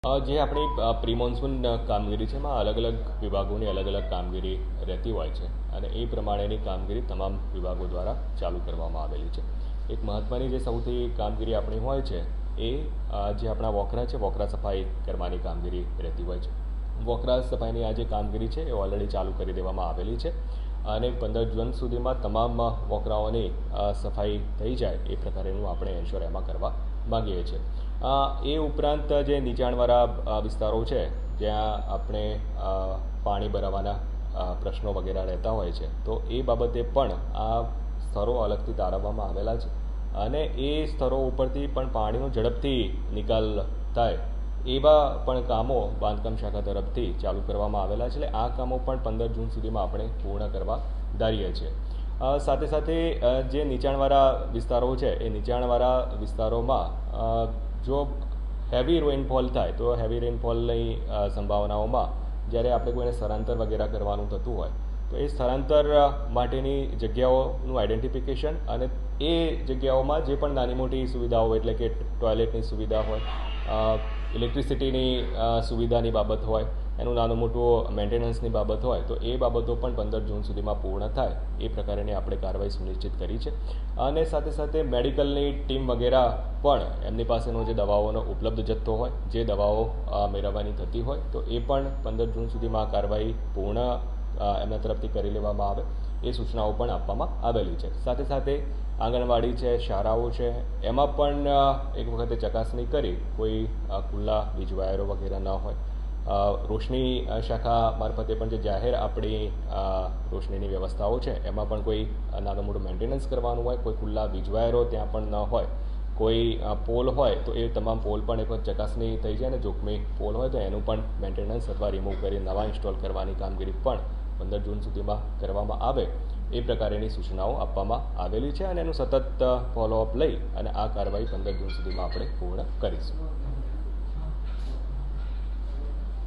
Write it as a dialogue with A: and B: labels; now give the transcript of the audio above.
A: જે આપણી pre monsoon કામગીરી છે એમાં અલગ અલગ વિભાગોની અલગ અલગ કામગીરી રહેતી હોય છે અને એ પ્રમાણેની કામગીરી તમામ વિભાગો દ્વારા ચાલુ કરવામાં આવેલી છે. એક મહત્ત્વની જે સૌથી કામગીરી આપણી હોય છે એ જે આપણા વોકરા છે વોકરા સફાઈ કરવાની કામગીરી રહેતી હોય છે. વોકરા સફાઈની આ જે કામગીરી છે એ ઓલરેડી ચાલુ કરી દેવામાં આવેલી છે અને 15 જૂન સુધીમાં તમામ વોકરાઓની સફાઈ થઈ જાય એ પ્રકારેનું આપણે એન્શ્યોર એમાં કરવા માગીએ છીએ. એ ઉપરાંત જે નીચાણવાળા વિસ્તારો છે જ્યાં આપણે પાણી ભરાવાના પ્રશ્નો વગેરે રહેતા હોય છે તો એ બાબતે પણ આ સ્થળો અલગથી તારવવામાં આવેલા છે અને એ સ્થળો ઉપરથી પણ પાણીનો ઝડપથી નિકાલ થાય એવા પણ કામો બાંધકામ શાખા તરફથી ચાલુ કરવામાં આવેલા છે. એટલે આ કામો પણ 15 જૂન સુધીમાં આપણે પૂર્ણ કરવા ધારીએ છીએ. સાથે સાથે જે નીચાણવાળા વિસ્તારો છે એ નીચાણવાળા વિસ્તારોમાં જો હેવી રેનફોલ થાય તો હેવી રેનફોલની સંભાવનાઓમાં જ્યારે આપણે કોઈને સ્થળાંતર વગેરે કરવાનું થતું હોય તો એ સ્થળાંતર માટેની જગ્યાઓનું આઈડેન્ટિફિકેશન અને એ જગ્યાઓમાં જે પણ નાની મોટી સુવિધાઓ એટલે કે ટોયલેટની સુવિધા હોય, ઇલેક્ટ્રિસિટીની સુવિધાની બાબત હોય, એનું નાનું મોટું મેન્ટેનન્સની બાબત હોય તો એ બાબતો પણ 15 જૂન સુધીમાં પૂર્ણ થાય એ પ્રકારની આપણે કાર્યવાહી સુનિશ્ચિત કરી છે. અને સાથે સાથે મેડિકલની ટીમ વગેરે પણ એમની પાસેનો જે દવાઓનો ઉપલબ્ધ જથ્થો હોય જે દવાઓ મેળવવાની થતી હોય તો એ પણ 15 જૂન સુધીમાં આ કાર્યવાહી પૂર્ણ એમના તરફથી કરી લેવામાં આવે એ સૂચનાઓ પણ આપવામાં આવેલી છે. સાથે સાથે આંગણવાડી છે, શાળાઓ છે, એમાં પણ એક વખતે ચકાસણી કરી કોઈ ખુલ્લા વીજ વાયરો વગેરે ન હોય. રોશની શાખા મારફતે પણ જે જાહેર આપણી રોશનીની વ્યવસ્થાઓ છે એમાં પણ કોઈ નાનું મોટું મેન્ટેનન્સ કરવાનું હોય, કોઈ ખુલ્લા વીજ વાયરો ત્યાં પણ ન હોય, કોઈ પોલ હોય તો એ તમામ પોલ પણ એક વખત ચકાસણી થઈ જાય અને જોખમી પોલ હોય તો એનું પણ મેન્ટેનન્સ અથવા રિમૂવ કરી નવા ઇન્સ્ટોલ કરવાની કામગીરી પણ 15 જૂન સુધીમાં કરવામાં આવે એ પ્રકારેની સૂચનાઓ આપવામાં આવેલી છે અને એનું સતત ફોલોઅપ લઈ અને આ કાર્યવાહી 15 જૂન સુધીમાં આપણે પૂર્ણ કરીશું.